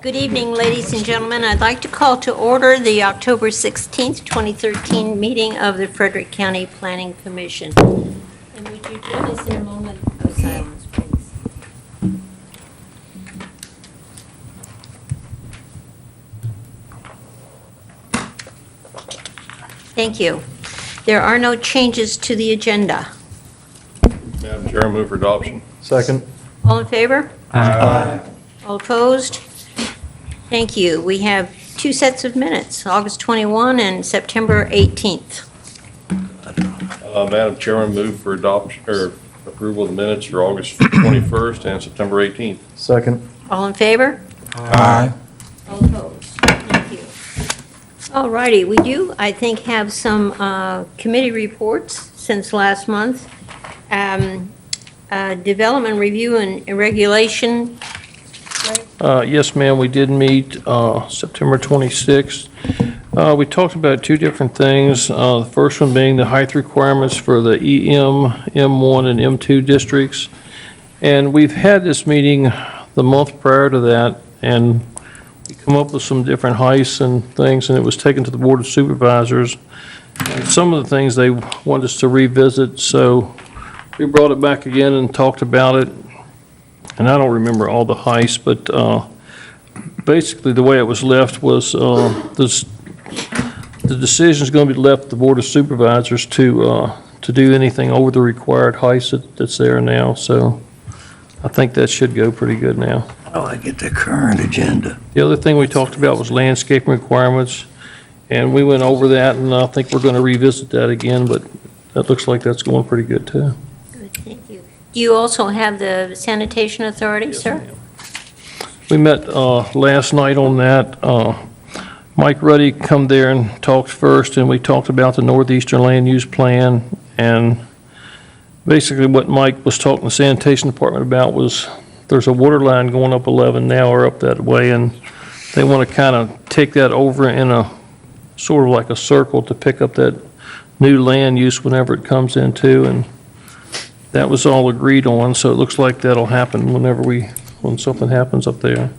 Good evening, ladies and gentlemen. I'd like to call to order the October 16th, 2013 meeting of the Frederick County Planning Commission. And would you join us in a moment of silence, please? Thank you. There are no changes to the agenda. Madam Chair, I move for adoption. Second. All in favor? Aye. All opposed? Thank you. We have two sets of minutes, August 21 and September 18th. Madam Chairman, move for adoption, or approval of the minutes for August 21st and September 18th. Second. All in favor? Aye. All opposed? Thank you. All righty, we do, I think, have some committee reports since last month. Development review and regulation. Yes, ma'am, we did meet September 26th. We talked about two different things. The first one being the height requirements for the EM, M1, and M2 districts. And we've had this meeting the month prior to that, and we come up with some different heights and things, and it was taken to the Board of Supervisors. And some of the things they wanted us to revisit, so we brought it back again and talked about it. And I don't remember all the heights, but basically the way it was left was the decision is going to be left to the Board of Supervisors to do anything over the required heights that's there now. So I think that should go pretty good now. Oh, I get the current agenda. The other thing we talked about was landscaping requirements, and we went over that, and I think we're going to revisit that again, but that looks like that's going pretty good too. Good, thank you. Do you also have the sanitation authority, sir? We met last night on that. Mike Ruddy come there and talked first, and we talked about the Northeastern Land Use Plan. And basically what Mike was talking to the sanitation department about was there's a water line going up 11 now or up that way, and they want to kind of take that over in a sort of like a circle to pick up that new land use whenever it comes into. And that was all agreed on, so it looks like that'll happen when something happens up there.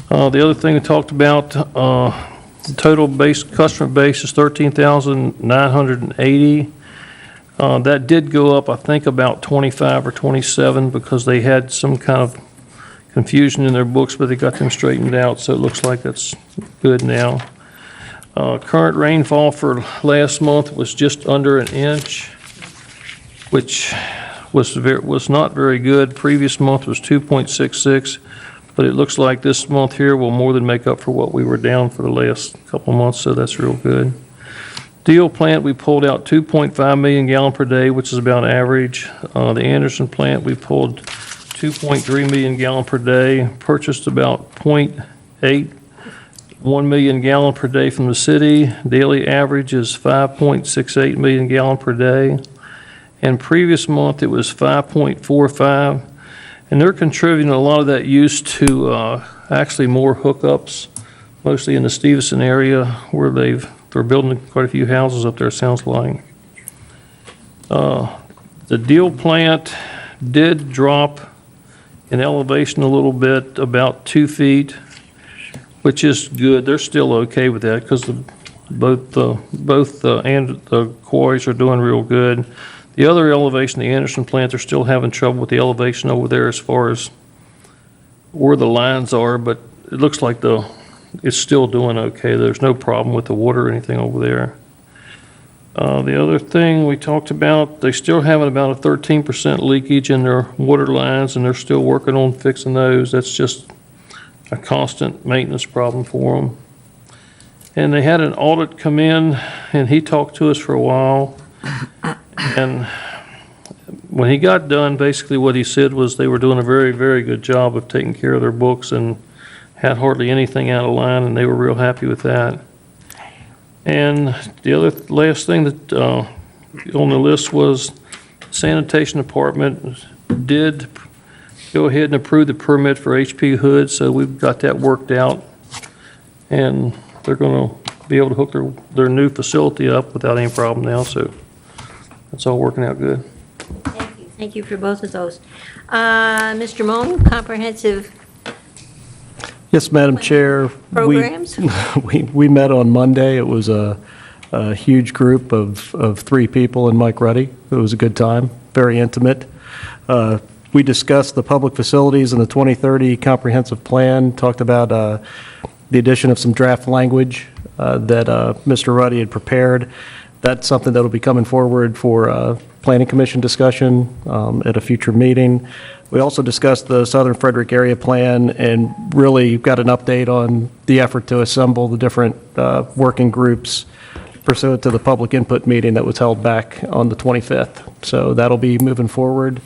The other thing we talked about, the total customer base is 13,980. That did go up, I think, about 25 or 27 because they had some kind of confusion in their books, but they got them straightened out, so it looks like that's good now. Current rainfall for last month was just under an inch, which was not very good. Previous month was 2.66, but it looks like this month here will more than make up for what we were down for the last couple months, so that's real good. Deal plant, we pulled out 2.5 million gallon per day, which is about average. The Anderson plant, we pulled 2.3 million gallon per day, purchased about 1 million gallon per day from the city. Daily average is 5.68 million gallon per day. And previous month, it was 5.45. And they're contributing a lot of that use to actually more hookups, mostly in the Stevenson area where they're building quite a few houses up there, sounds like. The Deal plant did drop in elevation a little bit, about 2 feet, which is good. They're still okay with that because both the quarries are doing real good. The other elevation, the Anderson plant, they're still having trouble with the elevation over there as far as where the lines are, but it looks like it's still doing okay. There's no problem with the water or anything over there. The other thing we talked about, they still having about a 13% leakage in their water lines, and they're still working on fixing those. That's just a constant maintenance problem for them. And they had an audit come in, and he talked to us for a while. And when he got done, basically what he said was they were doing a very, very good job of taking care of their books and had hardly anything out of line, and they were real happy with that. And the last thing that on the list was sanitation department did go ahead and approve the permit for HP Hood, so we've got that worked out, and they're going to be able to hook their new facility up without any problem now, so that's all working out good. Thank you. Thank you for both of those. Mr. Moan, comprehensive Yes, Madam Chair. Programs? We met on Monday. It was a huge group of 3 people and Mike Ruddy. It was a good time, very intimate. We discussed the public facilities and the 2030 comprehensive plan, talked about the addition of some draft language that Mr. Ruddy had prepared. That's something that will be coming forward for Planning Commission discussion at a future meeting. We also discussed the Southern Frederick Area Plan and really got an update on the effort to assemble the different working groups pursuant to the public input meeting that was held back on the 25th. So that'll be moving forward,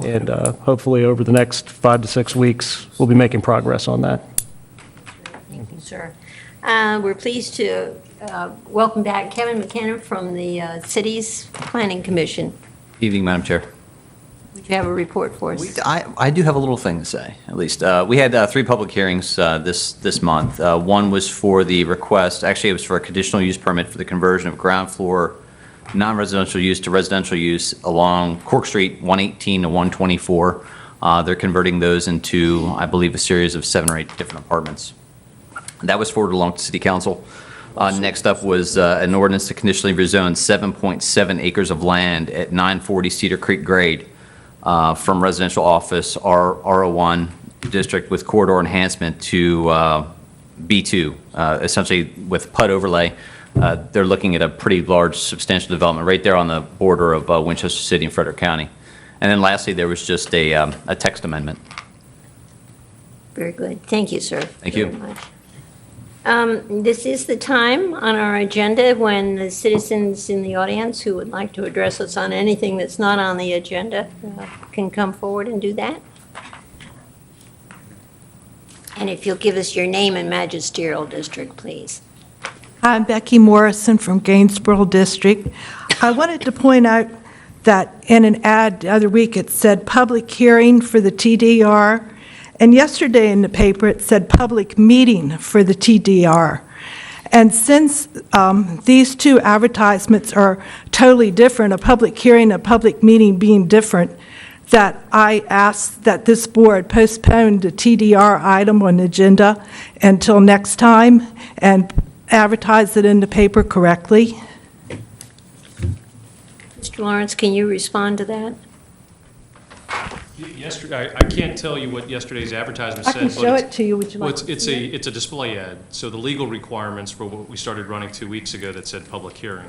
and hopefully over the next 5 to 6 weeks, we'll be making progress on that. Thank you, sir. We're pleased to welcome back Kevin McKenna from the city's Planning Commission. Evening, Madam Chair. Would you have a report for us? I do have a little thing to say, at least. We had 3 public hearings this month. One was for the request, actually it was for a conditional use permit for the conversion of ground floor non-residential use to residential use along Cork Street 118 to 124. They're converting those into, I believe, a series of 7 or 8 different apartments. That was forwarded along to City Council. Next up was an ordinance to conditionally rezone 7.7 acres of land at 940 Cedar Creek grade from residential office R01 district with corridor enhancement to B2, essentially with PUD overlay. They're looking at a pretty large, substantial development right there on the border of Winchester City and Frederick County. And then lastly, there was just a text amendment. Very good. Thank you, sir. Thank you. Very much. This is the time on our agenda when the citizens in the audience who would like to address us on anything that's not on the agenda can come forward and do that. And if you'll give us your name and magisterial district, please. I'm Becky Morrison from Gainsborough District. I wanted to point out that in an ad the other week, it said public hearing for the TDR, and yesterday in the paper, it said public meeting for the TDR. And since these 2 advertisements are totally different, a public hearing, a public meeting being different, that I asked that this board postpone the TDR item on the agenda until next time and advertise it in the paper correctly. Mr. Lawrence, can you respond to that? Yesterday, I can't tell you what yesterday's advertisement I said. can but show it's- it to you. Would you Well, like to it's see it? it's a display ad, so the legal requirements for what we started running 2 weeks ago that said public hearing.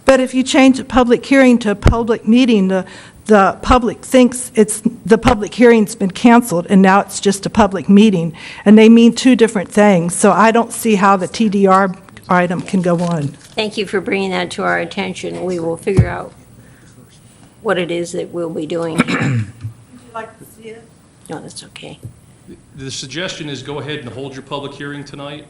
But if you change a public hearing to a public meeting, the public thinks the public hearing's been canceled, and now it's just a public meeting, and they mean 2 different things. So I don't see how the TDR item can go on. Thank you for bringing that to our attention. We will figure out what it is that we'll be doing here. Would you like to see it? No, that's okay. The suggestion is go ahead and hold your public hearing tonight.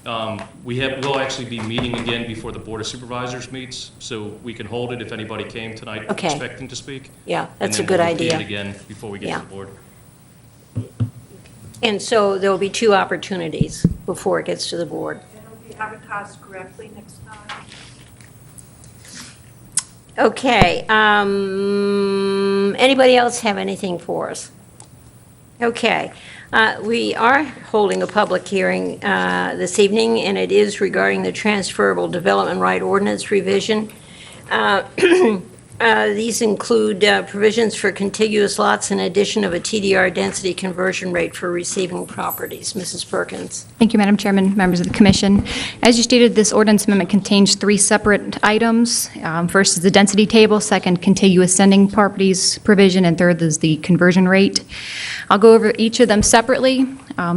We'll actually be meeting again before the Board of Supervisors meets, so we can hold it if anybody came tonight Okay. expecting to speak. Yeah, that's a And then good we'll repeat idea. it again before we get Yeah. to the board. And so there will be 2 opportunities before it gets to the board. It'll be advertised correctly next time. Okay, anybody else have anything for us? Okay, we are holding a public hearing this evening, and it is regarding the transferable development right ordinance revision. These include provisions for contiguous lots and addition of a TDR density conversion rate for receiving properties. Mrs. Perkins. Thank you, Madam Chairman, members of the Commission. As you stated, this ordinance amendment contains 3 separate items. First is the density table, second, contiguous sending properties provision, and third is the conversion rate. I'll go over each of them separately.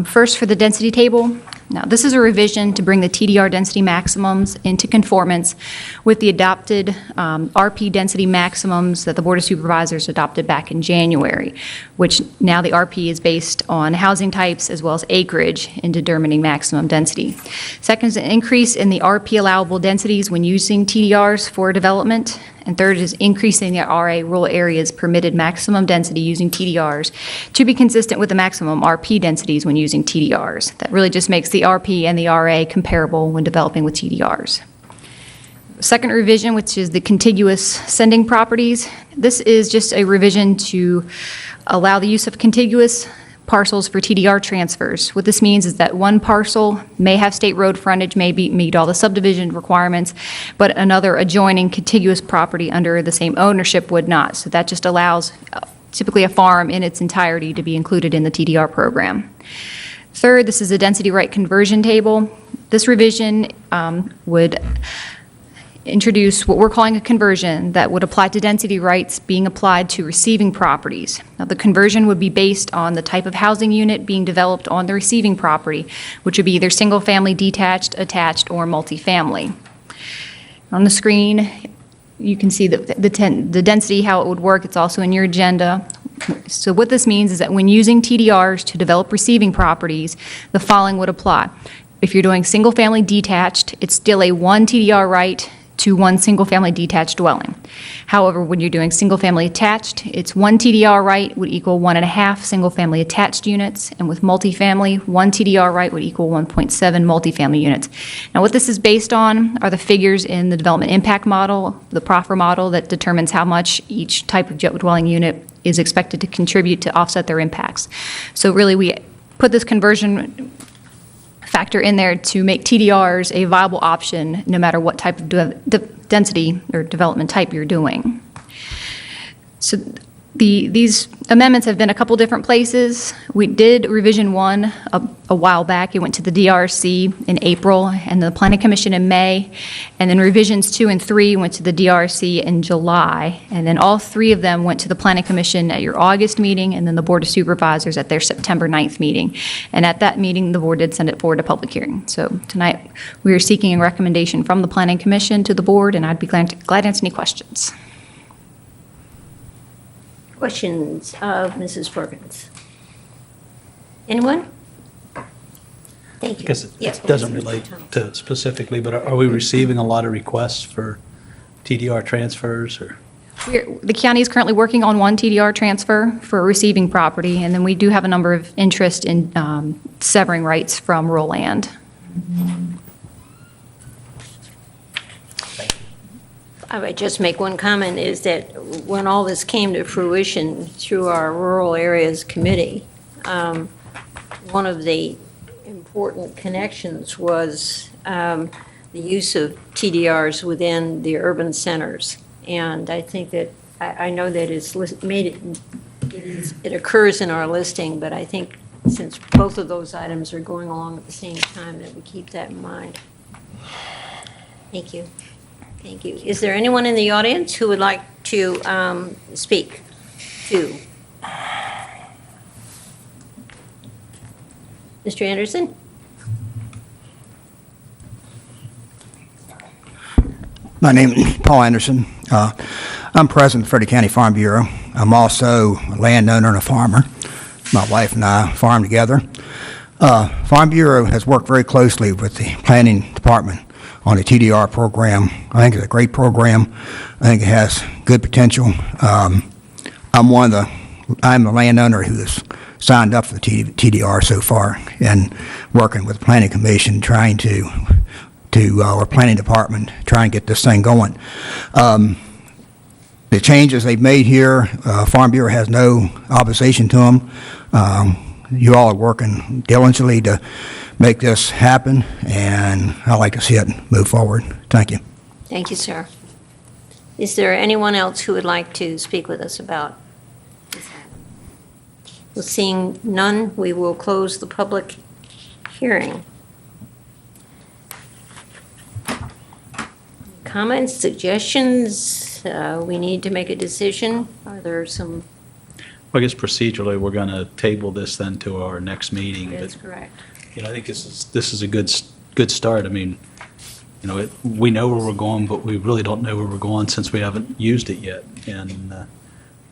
First, for the density table. Now, this is a revision to bring the TDR density maximums into conformance with the adopted RP density maximums that the Board of Supervisors adopted back in January, which now the RP is based on housing types as well as acreage in determining maximum density. Second is an increase in the RP allowable densities when using TDRs for development. And third is increasing the RA rural areas permitted maximum density using TDRs to be consistent with the maximum RP densities when using TDRs. That really just makes the RP and the RA comparable when developing with TDRs. Second revision, which is the contiguous sending properties. This is just a revision to allow the use of contiguous parcels for TDR transfers. What this means is that one parcel may have state road frontage, meet all the subdivision requirements, but another adjoining contiguous property under the same ownership would not. So that just allows typically a farm in its entirety to be included in the TDR program. Third, this is a density right conversion table. This revision would introduce what we're calling a conversion that would apply to density rights being applied to receiving properties. Now, the conversion would be based on the type of housing unit being developed on the receiving property, which would be either single-family, detached, attached, or multifamily. On the screen, you can see the density, how it would work. It's also in your agenda. So what this means is that when using TDRs to develop receiving properties, the following would apply. If you're doing single-family detached, it's still a one TDR right to one single-family detached dwelling. However, when you're doing single-family attached, it's one TDR right would equal 1.5 single-family attached units, and with multifamily, one TDR right would equal 1.7 multifamily units. Now, what this is based on are the figures in the development impact model, the proffer model that determines how much each type of dwelling unit is expected to contribute to offset their impacts. So really, we put this conversion factor in there to make TDRs a viable option no matter what type of density or development type you're doing. So these amendments have been a couple different places. We did revision 1 a while back. It went to the DRC in April and the Planning Commission in May. And then revisions 2 and 3 went to the DRC in July. And then all 3 of them went to the Planning Commission at your August meeting and then the Board of Supervisors at their September 9th meeting. And at that meeting, the board did send it forward to public hearing. So tonight, we are seeking a recommendation from the Planning Commission to the board, and I'd be glad to answer any questions. Questions of Mrs. Perkins? Anyone? Thank you. I guess Yes, it doesn't Mr. relate Thomas. to it specifically, but are we receiving a lot of requests for TDR transfers or? The county is currently working on one TDR transfer for a receiving property, and then we do have a number of interest in severing rights from rural land. I would just make one comment, is that when all this came to fruition through our Rural Areas Committee, one of the important connections was the use of TDRs within the urban centers. And I think that, I know that it occurs in our listing, but I think since both of those items are going along at the same time, that we keep that in mind. Thank you. Thank you. Is there anyone in the audience who would like to speak to? Mr. Anderson? My name is Paul Anderson. I'm president of the Frederick County Farm Bureau. I'm also a landowner and a farmer. My wife and I farm together. Farm Bureau has worked very closely with the planning department on the TDR program. I think it's a great program. I think it has good potential. I'm the landowner who has signed up for the TDR so far, and working with the Planning Commission, trying to our planning department, try and get this thing going. The changes they've made here, Farm Bureau has no opposition to them. You all are working diligently to make this happen, and I'd like to see it move forward. Thank you. Thank you, sir. Is there anyone else who would like to speak with us about this item? Well, seeing none, we will close the public hearing. Comments, suggestions? We need to make a decision. Are there some? Well, I guess procedurally, we're going to table this then to our next meeting. That's But, correct. I think this is a good start. I mean, we know where we're going, but we really don't know where we're going since we haven't used it yet. And,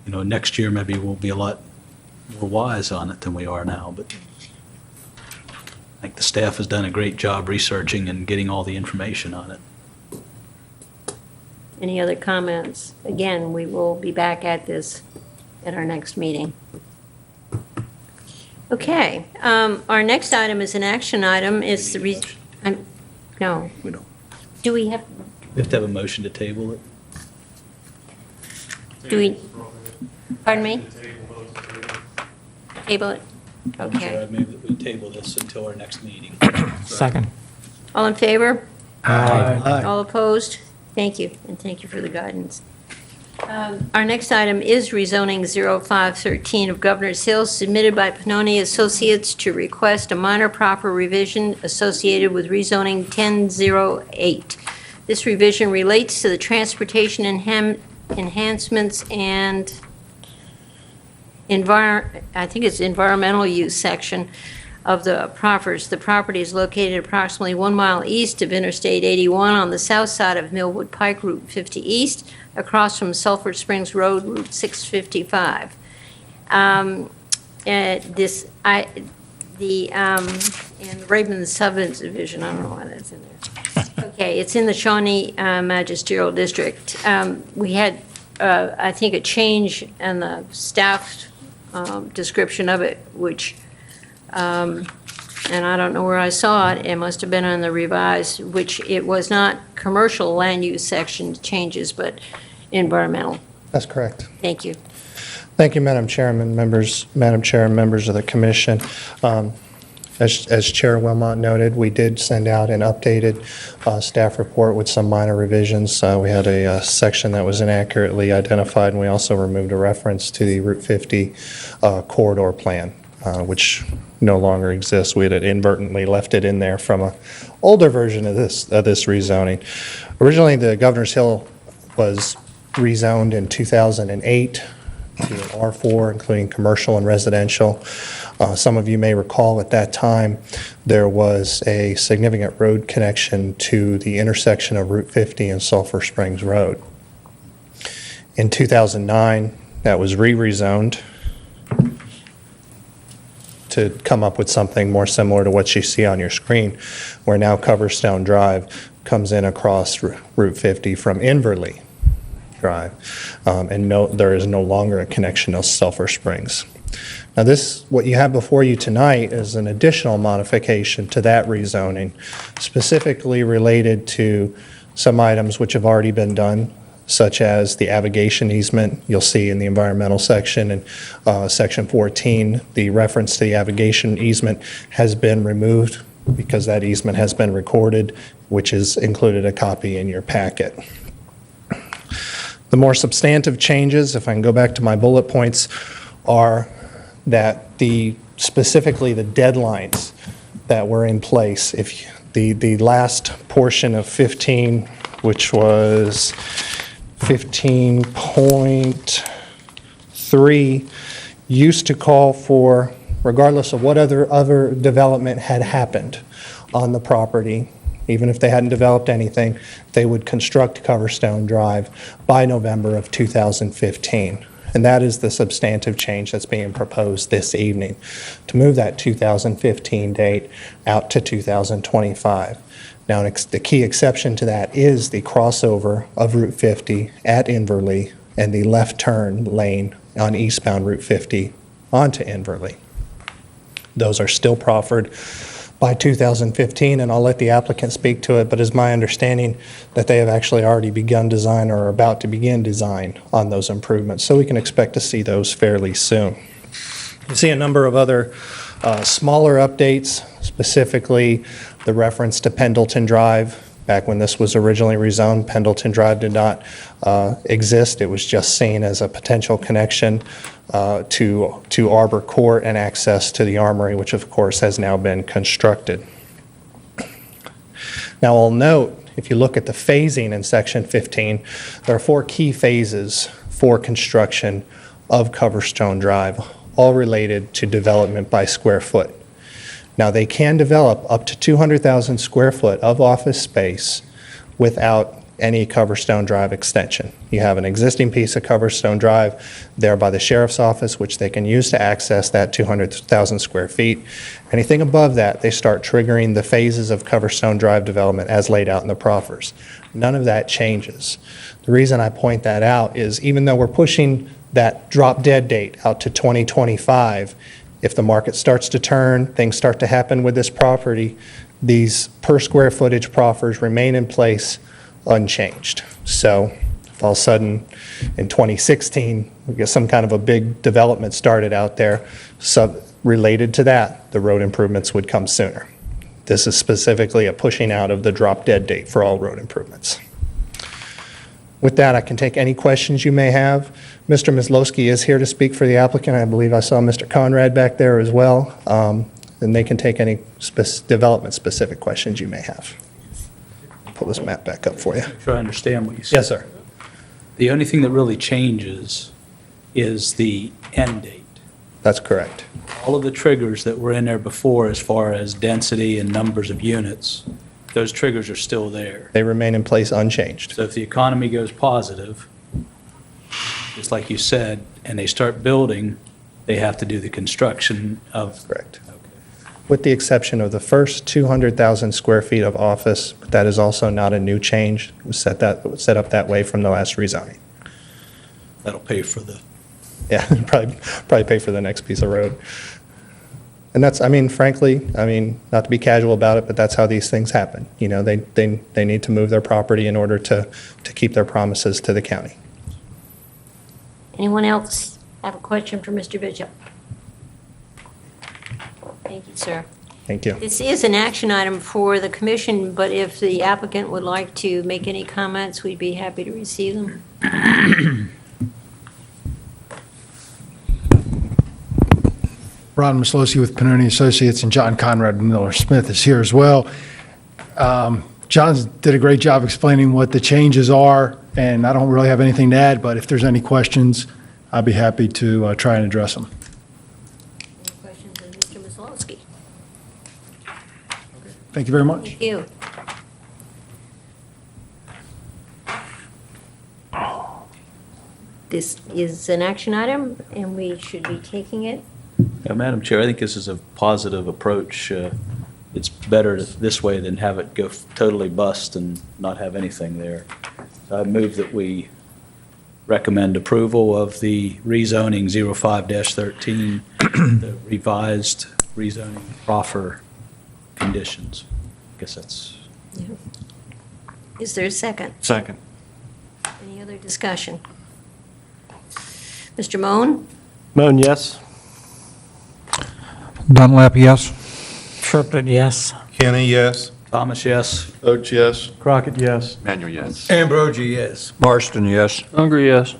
next year maybe we'll be a lot more wise on it than we are now. But I think the staff has done a great job researching and getting all the information on it. Any other comments? Again, we will be back at this at our next meeting. Okay, our next item is an action item. It's the, no. We don't. Do we have, We have to have a motion to table it. do we, pardon me? Table it. Madam Chair, Okay. I move that we table this until our next meeting. Second. All in favor? Aye. All opposed? Thank you, and thank you for the guidance. Our next item is rezoning 0513 of Governor's Hill, submitted by Pannoni Associates to request a minor proper revision associated with rezoning 1008. This revision relates to the transportation enhancements and I think it's environmental use section of the proffers. The property is located approximately 1 mile east of Interstate 81 on the south side of Millwood Pike, Route 50 East, across from Sulphur Springs Road, Route 655. And the Raven subdivision, I don't know why that's in there. Okay, it's in the Shawnee Magisterial District. We had, I think, a change in the staff description of it, which, and I don't know where I saw it, it must have been on the revised, which it was not commercial land use section changes, but environmental. That's correct. Thank you. Thank you, Madam Chairman, Madam Chair, and members of the commission. As Chair Wilmot noted, we did send out an updated staff report with some minor revisions. We had a section that was inaccurately identified, and we also removed a reference to the Route 50 corridor plan, which no longer exists. We had inadvertently left it in there from an older version of this rezoning. Originally, the Governor's Hill was rezoned in 2008 to an R4, including commercial and residential. Some of you may recall at that time there was a significant road connection to the intersection of Route 50 and Sulphur Springs Road. In 2009, that was rezoned to come up with something more similar to what you see on your screen, where now Coverstone Drive comes in across Route 50 from Inverly Drive, and there is no longer a connection to Sulphur Springs. Now what you have before you tonight is an additional modification to that rezoning, specifically related to some items which have already been done, such as the avigation easement. You'll see in the environmental section and section 14, the reference to the avigation easement has been removed because that easement has been recorded, which is included a copy in your packet. The more substantive changes, if I can go back to my bullet points, are that specifically the deadlines that were in place. If the last portion of 15, which was 15.3, used to call for, regardless of what other development had happened on the property, even if they hadn't developed anything, they would construct Coverstone Drive by November of 2015. And that is the substantive change that's being proposed this evening, to move that 2015 date out to 2025. Now, the key exception to that is the crossover of Route 50 at Inverly and the left turn lane on eastbound Route 50 onto Inverly. Those are still proffered by 2015, and I'll let the applicant speak to it, but it's my understanding that they have actually already begun design or are about to begin design on those improvements, so we can expect to see those fairly soon. You see a number of other smaller updates, specifically the reference to Pendleton Drive. Back when this was originally rezoned, Pendleton Drive did not exist. It was just seen as a potential connection to Arbor Court and access to the Armory, which of course has now been constructed. Now I'll note, if you look at the phasing in section 15, there are 4 key phases for construction of Coverstone Drive, all related to development by square foot. Now, they can develop up to 200,000 square foot of office space without any Coverstone Drive extension. You have an existing piece of Coverstone Drive there by the sheriff's office, which they can use to access that 200,000 square feet. Anything above that, they start triggering the phases of Coverstone Drive development as laid out in the proffers. None of that changes. The reason I point that out is even though we're pushing that drop dead date out to 2025, if the market starts to turn, things start to happen with this property, these per square footage proffers remain in place unchanged. So all of a sudden, in 2016, we get some kind of a big development started out there, related to that, the road improvements would come sooner. This is specifically a pushing out of the drop-dead date for all road improvements. With that, I can take any questions you may have. Mr. Mislowski is here to speak for the applicant. I believe I saw Mr. Conrad back there as well. And they can take any development-specific questions you may have. Pull this map back up for you. Make sure I understand what you said. Yes, sir. The only thing that really changes is the end date. That's correct. All of the triggers that were in there before, as far as density and numbers of units, those triggers are still there. They remain in place unchanged. So if the economy goes positive, just like you said, and they start building, they have to do the construction of. Correct. With the exception of the first 200,000 square feet of office, but that is also not a new change. It was set up that way from the last rezoning. That'll pay for the. Yeah, probably pay for the next piece of road. And that's, I mean, frankly, not to be casual about it, but that's how these things happen. You know, they need to move their property in order to keep their promises to the county. Anyone else have a question for Mr. Bishop? Thank you, sir. Thank you. This is an action item for the commission, but if the applicant would like to make any comments, we'd be happy to receive them. Ron Mislowski with Pannoni Associates, and John Conrad Miller Smith is here as well. John did a great job explaining what the changes are, and I don't really have anything to add, but if there's any questions, I'd be happy to try and address them. Any questions of Mr. Mislowski? Thank you very much. Thank you. This is an action item, and we should be taking it. Yeah, Madam Chair, I think this is a positive approach. It's better this way than have it go totally bust and not have anything there. So I move that we recommend approval of the rezoning 05-13, the revised rezoning proffer conditions. I guess that's. Yeah. Is there a second? Second. Any other discussion? Mr. Moan? Moan, yes. Dunlap, yes. Sherpton, yes. Kenny, yes. Thomas, yes. Oates, yes. Crockett, yes. Manuel, yes. Ambrogi, yes. Marston, yes. Unger, yes.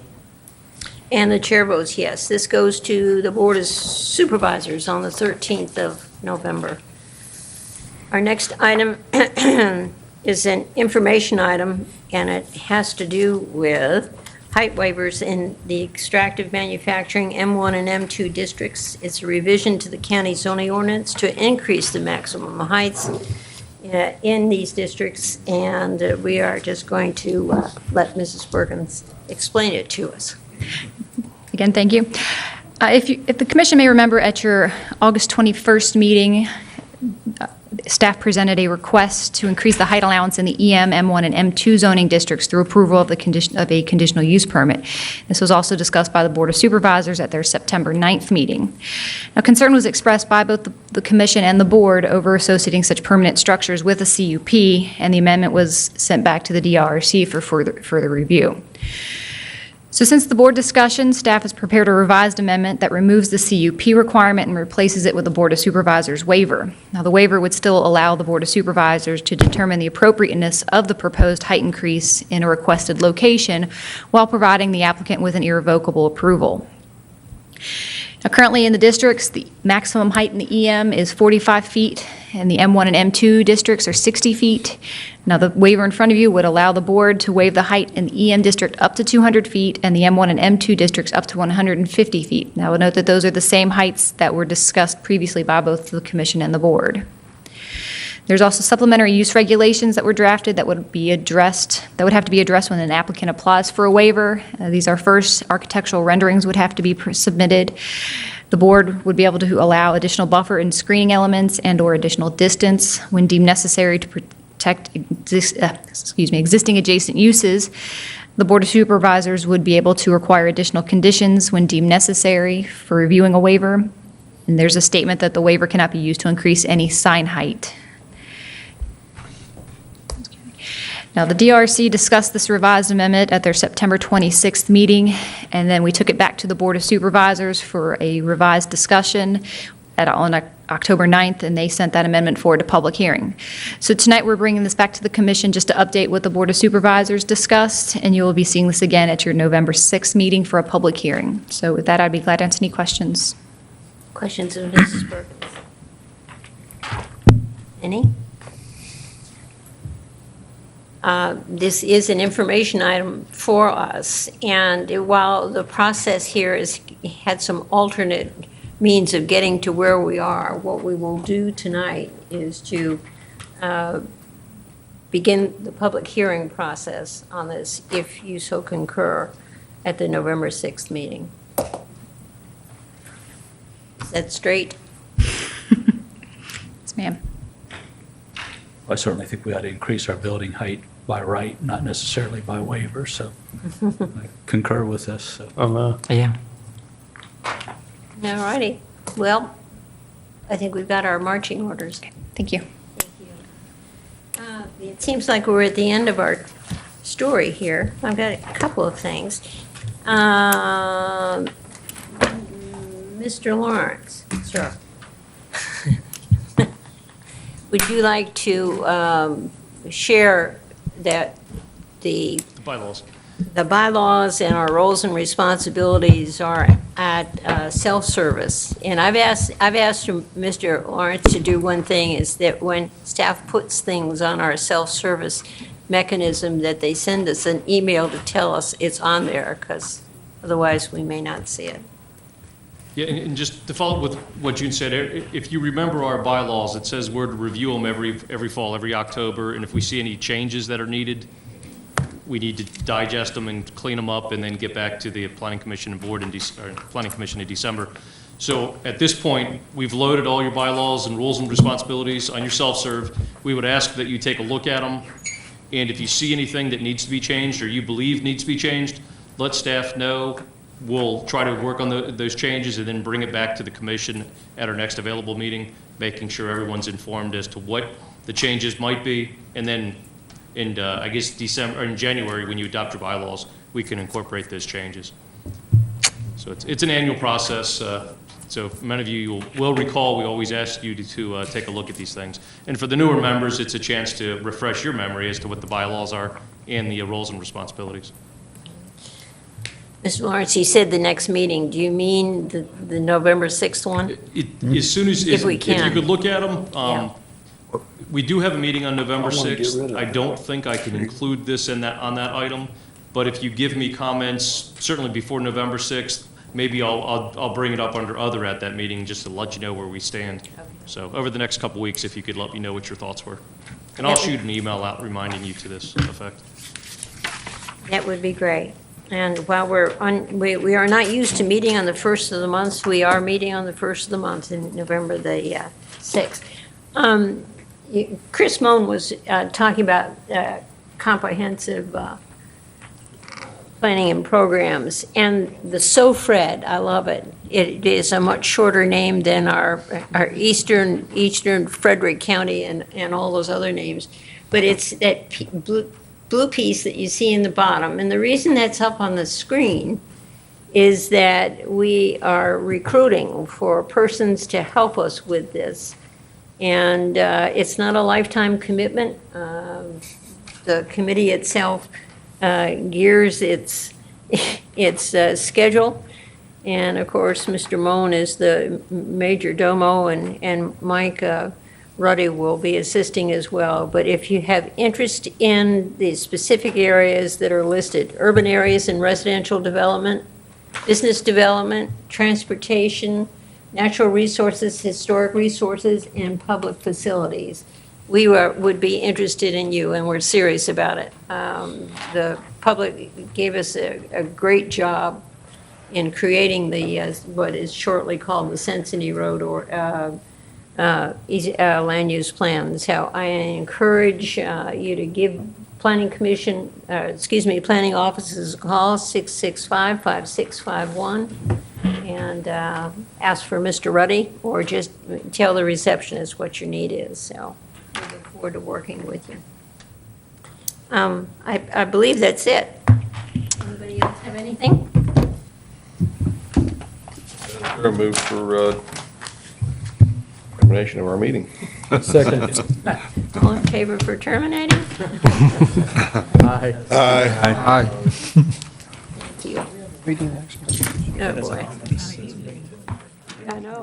And the chair votes yes. This goes to the Board of Supervisors on the 13th of November. Our next item is an information item, and it has to do with height waivers in the extractive manufacturing M1 and M2 districts. It's a revision to the county zoning ordinance to increase the maximum heights in these districts, and we are just going to let Mrs. Perkins explain it to us. Again, thank you. If the commission may remember, at your August 21st meeting, staff presented a request to increase the height allowance in the EM, M1, and M2 zoning districts through approval of a conditional use permit. This was also discussed by the Board of Supervisors at their September 9th meeting. Now, concern was expressed by both the commission and the board over associating such permanent structures with a CUP, and the amendment was sent back to the DRC for further review. So since the board discussion, staff has prepared a revised amendment that removes the CUP requirement and replaces it with the Board of Supervisors waiver. Now, the waiver would still allow the Board of Supervisors to determine the appropriateness of the proposed height increase in a requested location while providing the applicant with an irrevocable approval. Now, currently in the districts, the maximum height in the EM is 45 feet, and the M1 and M2 districts are 60 feet. Now, the waiver in front of you would allow the board to waive the height in the EM district up to 200 feet and the M1 and M2 districts up to 150 feet. Now, I would note that those are the same heights that were discussed previously by both the commission and the board. There's also supplementary use regulations that were drafted that would have to be addressed when an applicant applies for a waiver. These are first, architectural renderings would have to be submitted. The board would be able to allow additional buffer and screening elements and/or additional distance when deemed necessary to protect existing adjacent uses. The Board of Supervisors would be able to require additional conditions when deemed necessary for reviewing a waiver. And there's a statement that the waiver cannot be used to increase any sign height. Now, the DRC discussed this revised amendment at their September 26th meeting, and then we took it back to the Board of Supervisors for a revised discussion on October 9th, and they sent that amendment forward to public hearing. So tonight, we're bringing this back to the commission just to update what the Board of Supervisors discussed, and you will be seeing this again at your November 6th meeting for a public hearing. So with that, I'd be glad to answer any questions. Questions of Mrs. Perkins? Any? This is an information item for us, and while the process here has had some alternate means of getting to where we are, what we will do tonight is to begin the public hearing process on this, if you so concur, at the November 6th meeting. Is that straight? Yes, ma'am. I certainly think we ought to increase our building height by right, not necessarily by waiver, so I concur with this. So. Yeah. All righty. Well, I think we've got our marching orders. Thank you. It seems like we're at the end of our story here. I've got a couple of things. Mr. Lawrence, sir, would you like to share that the Bylaws. the bylaws and our roles and responsibilities are at self-service? And I've asked Mr. Lawrence to do one thing, is that when staff puts things on our self-service mechanism, that they send us an email to tell us it's on there, because otherwise we may not see it. Yeah, and just to follow up with what June said, if you remember our bylaws, it says we're to review them every fall, every October, and if we see any changes that are needed, we need to digest them and clean them up and then get back to the Planning Commission and Board Planning Commission in December. So at this point, we've loaded all your bylaws and rules and responsibilities on your self-serve. We would ask that you take a look at them, and if you see anything that needs to be changed or you believe needs to be changed, let staff know. We'll try to work on those changes and then bring it back to the commission at our next available meeting, making sure everyone's informed as to what the changes might be. And then in, I guess, December or in January, when you adopt your bylaws, we can incorporate those changes. So it's an annual process. So many of you will recall, we always ask you to take a look at these things. And for the newer members, it's a chance to refresh your memory as to what the bylaws are and the roles and responsibilities. Mr. Lawrence, you said the next meeting. Do you mean the November 6th one? As soon as, If we if you can. could look at them, Yeah. we do have a meeting on November 6th. I don't think I can include this on that item, but if you give me comments, certainly before November 6th, maybe I'll bring it up under other at that meeting, just to let you know where we stand. So over the next couple weeks, if you could let me know what your thoughts were. And I'll shoot an email out reminding you to this effect. That would be great. And while we are not used to meeting on the first of the month, we are meeting on the first of the month in November the 6th. Chris Moan was talking about comprehensive planning and programs, and the SOFRED, I love it. It is a much shorter name than our Eastern Frederick County and all those other names, but it's that blue piece that you see in the bottom. And the reason that's up on the screen is that we are recruiting for persons to help us with this. And it's not a lifetime commitment. The committee itself gears its schedule. And of course, Mr. Moan is the major domo, and Mike Ruddy will be assisting as well. But if you have interest in the specific areas that are listed, urban areas and residential development, business development, transportation, natural resources, historic resources, and public facilities, we would be interested in you, and we're serious about it. The public gave us a great job in creating the what is shortly called the Cincinnati Road or land use plan. So I encourage you to give planning offices a call, 665-5651, and ask for Mr. Ruddy, or just tell the receptionist what your need is. So we look forward to working with you. I believe that's it. Anybody else have anything? We're move for termination of our meeting. Second. All in favor for terminating? Aye. Aye. Thank you. Oh, boy. I know.